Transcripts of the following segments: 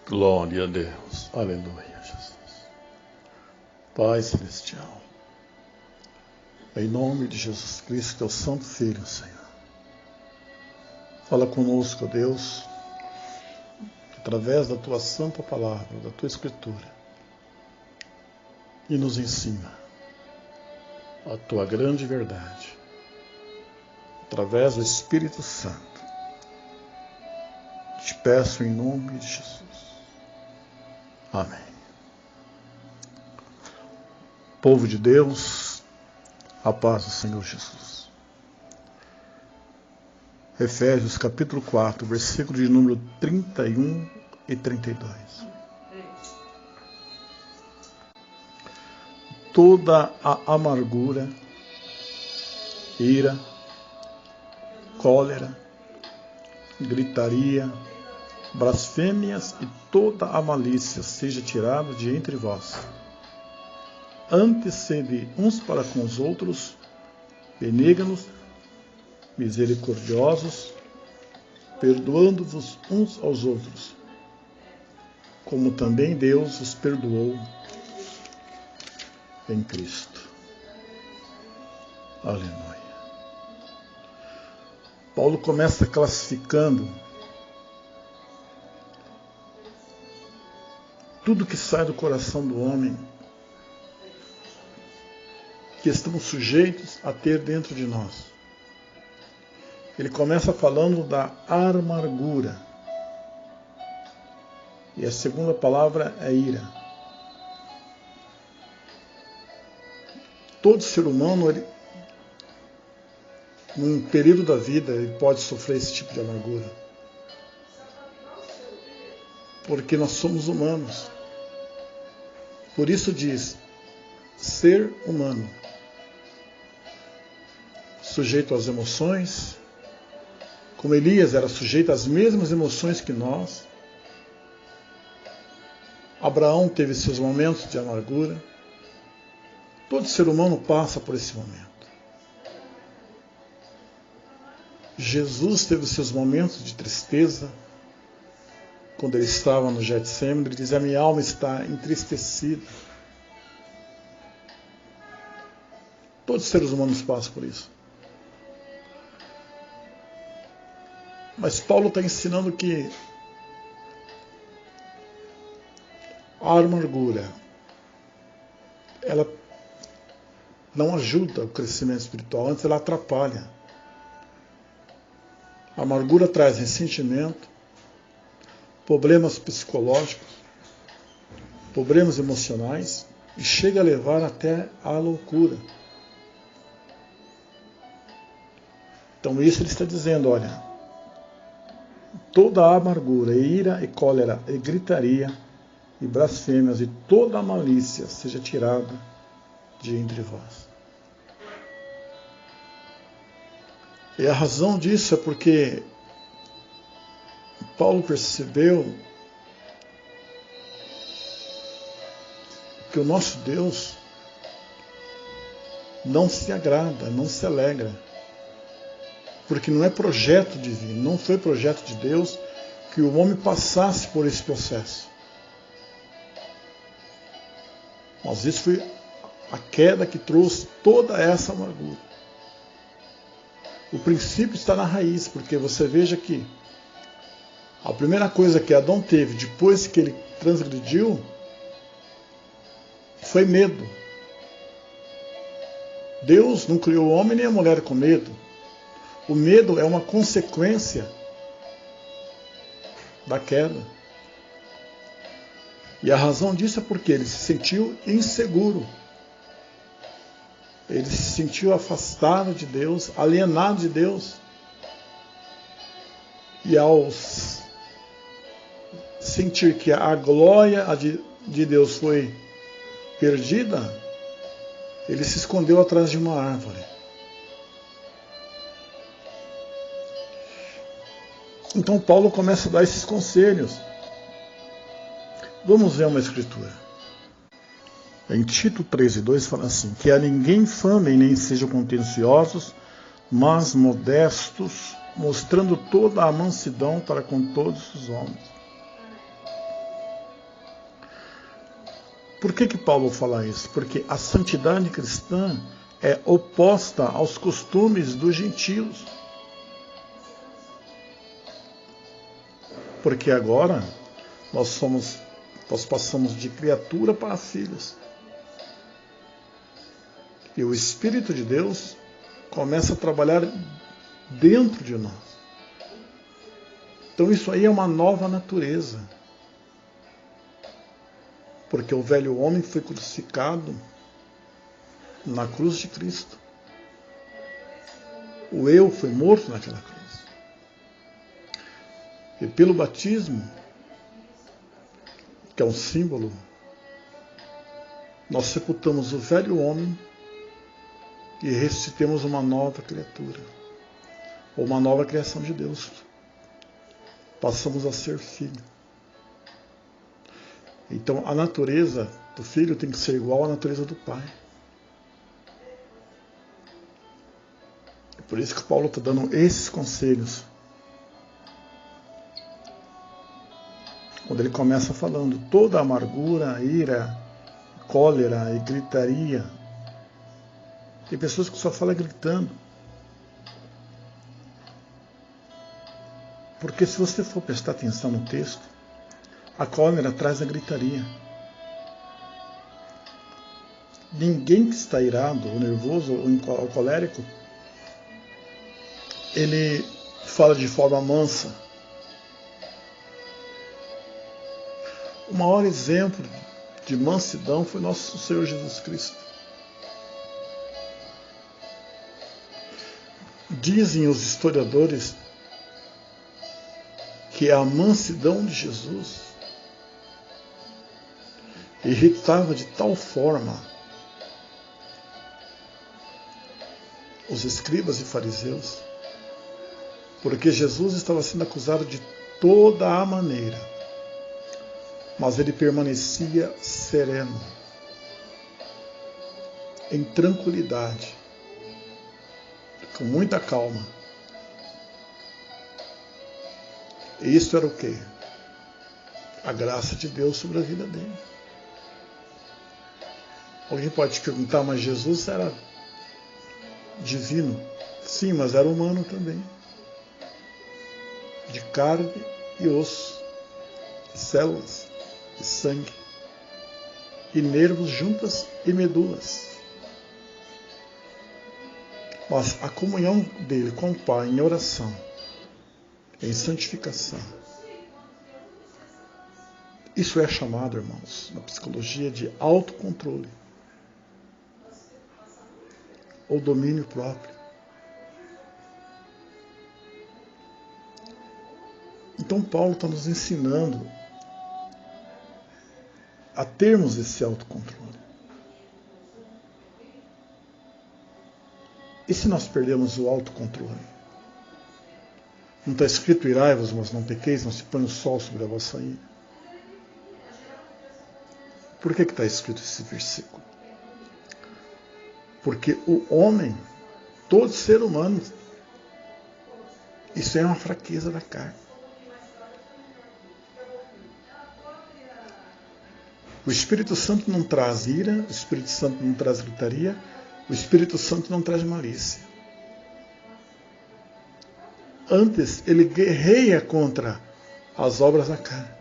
Glória a Deus. Aleluia, Jesus. Pai Celestial, em nome de Jesus Cristo, teu Santo Filho, Senhor. Fala conosco, Deus, através da tua santa palavra, da tua escritura, e nos ensina a tua grande verdade, através do Espírito Santo. Te peço em nome de Jesus. Amém. Povo de Deus, a paz do Senhor Jesus. Efésios capítulo 4, versículo de número 31 e 32. Toda a amargura, ira, cólera, gritaria, blasfêmias e toda a malícia seja tirada de entre vós. Antes sede uns para com os outros, benignos, misericordiosos, perdoando-vos uns aos outros, como também Deus os perdoou em Cristo. Aleluia. Paulo começa classificando tudo que sai do coração do homem, que estamos sujeitos a ter dentro de nós. Ele começa falando da amargura. E a segunda palavra é ira. Todo ser humano, num período da vida, ele pode sofrer esse tipo de amargura. Porque nós somos humanos. Por isso diz, ser humano, sujeito às emoções, como Elias era sujeito às mesmas emoções que nós. Abraão teve seus momentos de amargura. Todo ser humano passa por esse momento. Jesus teve seus momentos de tristeza. Quando ele estava no Getsemane, ele diz, a minha alma está entristecida. Todos os seres humanos passam por isso. Mas Paulo está ensinando que a amargura, ela não ajuda o crescimento espiritual, antes ela atrapalha. A amargura traz ressentimento, problemas psicológicos, problemas emocionais e chega a levar até à loucura. Então isso ele está dizendo, olha, toda a amargura, ira e cólera, e gritaria, e blasfêmias, e toda a malícia seja tirada de entre vós. E a razão disso é porque Paulo percebeu que o nosso Deus não se agrada, não se alegra, porque não é projeto divino, não foi projeto de Deus que o homem passasse por esse processo. Mas isso foi a queda que trouxe toda essa amargura. O princípio está na raiz, porque você veja que a primeira coisa que Adão teve depois que ele transgrediu foi medo. Deus não criou o homem nem a mulher com medo. O medo é uma consequência da queda. E a razão disso é porque ele se sentiu inseguro. Ele se sentiu afastado de Deus, alienado de Deus. E ao sentir que a glória de Deus foi perdida, ele se escondeu atrás de uma árvore. Então Paulo começa a dar esses conselhos. Vamos ver uma escritura. Em Tito 3:2 fala assim, que a ninguém infamem nem sejam contenciosos, mas modestos, mostrando toda a mansidão para com todos os homens. Por que Paulo fala isso? Porque a santidade cristã é oposta aos costumes dos gentios. Porque agora nós passamos de criatura para filhos. E o Espírito de Deus começa a trabalhar dentro de nós. Então isso aí é uma nova natureza. Porque o velho homem foi crucificado na cruz de Cristo. O eu foi morto naquela cruz. E pelo batismo, que é um símbolo, nós sepultamos o velho homem e ressuscitamos uma nova criatura, ou uma nova criação de Deus. Passamos a ser filho. Então a natureza do filho tem que ser igual à natureza do pai. É por isso que Paulo está dando esses conselhos. Quando ele começa falando toda amargura, ira, cólera e gritaria. Tem pessoas que só falam gritando. Porque se você for prestar atenção no texto, a cólera traz a gritaria. Ninguém que está irado, ou nervoso, ou colérico, ele fala de forma mansa. O maior exemplo de mansidão foi nosso Senhor Jesus Cristo. Dizem os historiadores que a mansidão de Jesus irritava de tal forma os escribas e fariseus, porque Jesus estava sendo acusado de toda a maneira, mas ele permanecia sereno, em tranquilidade, com muita calma. E isso era o quê? A graça de Deus sobre a vida dele. Alguém pode te perguntar, mas Jesus era divino? Sim, mas era humano também. De carne e osso, células e sangue, e nervos, juntas e medulas. Mas a comunhão dele com o Pai em oração, em santificação, isso é chamado, irmãos, na psicologia de autocontrole ou domínio próprio. Então Paulo está nos ensinando a termos esse autocontrole. E se nós perdemos o autocontrole? Não está escrito irai-vos, mas não pequeis, não se põe o sol sobre a vossa ira. Por que está escrito esse versículo? Porque o homem, todo ser humano, isso é uma fraqueza da carne. O Espírito Santo não traz ira, o Espírito Santo não traz gritaria, o Espírito Santo não traz malícia. Antes, ele guerreia contra as obras da carne.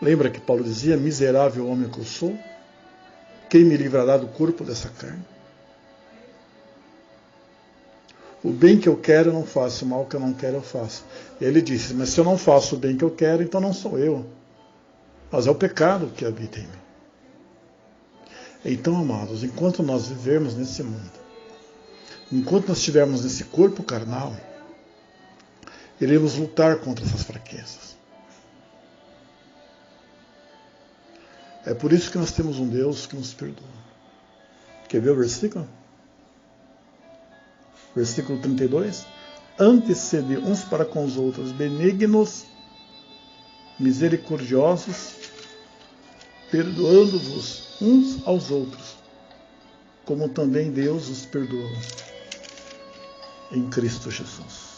Lembra que Paulo dizia, miserável homem que eu sou? Quem me livrará do corpo dessa carne? O bem que eu quero eu não faço, o mal que eu não quero eu faço. E ele disse, mas se eu não faço o bem que eu quero, então não sou eu. Mas é o pecado que habita em mim. Então, amados, enquanto nós vivermos nesse mundo, enquanto nós estivermos nesse corpo carnal, iremos lutar contra essas fraquezas. É por isso que nós temos um Deus que nos perdoa. Quer ver o versículo? Versículo 32. Antes sede uns para com os outros benignos, misericordiosos, perdoando-vos uns aos outros, como também Deus os perdoou em Cristo Jesus.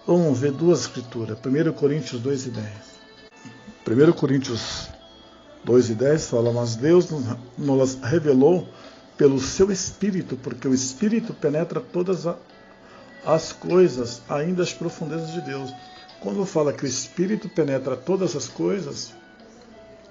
Vamos ver duas escrituras. 1 Coríntios 2 e 10. 1 Coríntios 2 e 10 fala: mas Deus nos revelou pelo seu Espírito, porque o Espírito penetra todas as coisas, ainda as profundezas de Deus. Quando fala que o Espírito penetra todas as coisas,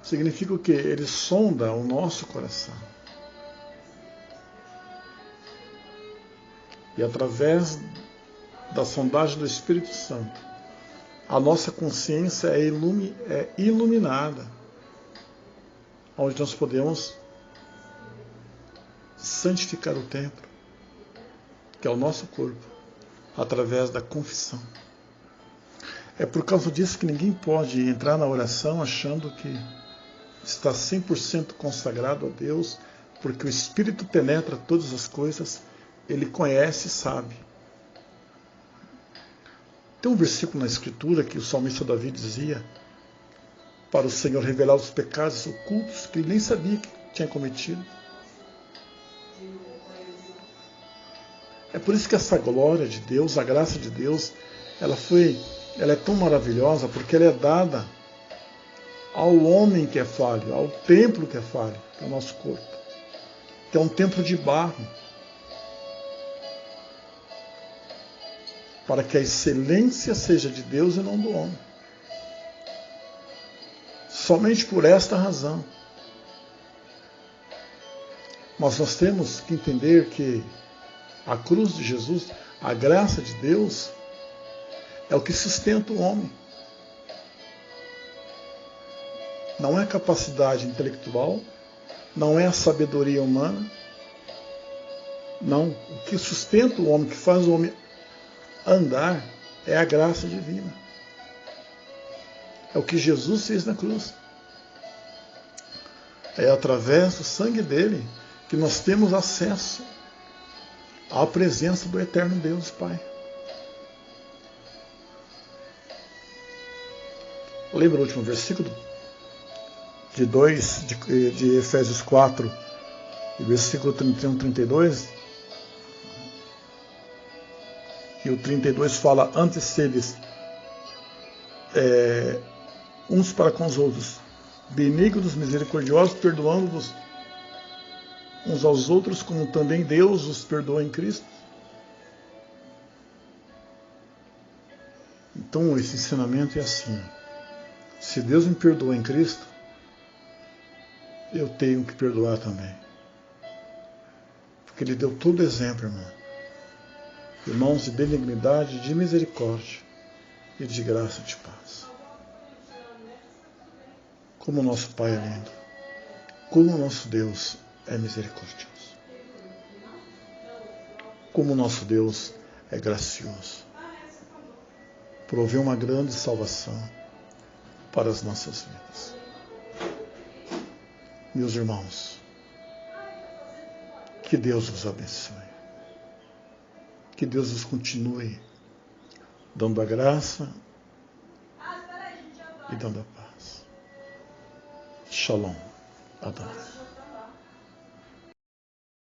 significa o quê? Ele sonda o nosso coração. E através da sondagem do Espírito Santo, a nossa consciência é iluminada, onde nós podemos santificar o templo, que é o nosso corpo, através da confissão. É por causa disso que ninguém pode entrar na oração achando que está 100% consagrado a Deus, porque o Espírito penetra todas as coisas, ele conhece e sabe. Tem um versículo na Escritura que o salmista Davi dizia para o Senhor revelar os pecados ocultos que ele nem sabia que tinha cometido. É por isso que essa glória de Deus, a graça de Deus, ela é tão maravilhosa, porque ela é dada ao homem que é falho, ao templo que é falho, que é o nosso corpo, que é um templo de barro, para que a excelência seja de Deus e não do homem. Somente por esta razão. Mas nós temos que entender que a cruz de Jesus, a graça de Deus, é o que sustenta o homem. Não é a capacidade intelectual, não é a sabedoria humana. Não. O que sustenta o homem, que faz o homem andar, é a graça divina. É o que Jesus fez na cruz. É através do sangue dele que nós temos acesso à presença do eterno Deus Pai. Lembra o último versículo? De Efésios 4, versículo 31 e 32? E o 32 fala: antes seres uns para com os outros, benignos, misericordiosos, perdoando-vos uns aos outros, como também Deus os perdoa em Cristo. Então esse ensinamento é assim: se Deus me perdoa em Cristo, eu tenho que perdoar também. Porque Ele deu todo exemplo, irmão. Irmãos, de benignidade, de misericórdia e de graça e de paz. Como o nosso Pai é lindo. Como o nosso Deus é misericordioso. Como o nosso Deus é gracioso. Provê uma grande salvação para as nossas vidas. Meus irmãos, que Deus vos abençoe. Que Deus vos continue dando a graça e dando a paz. Shalom. Adonai.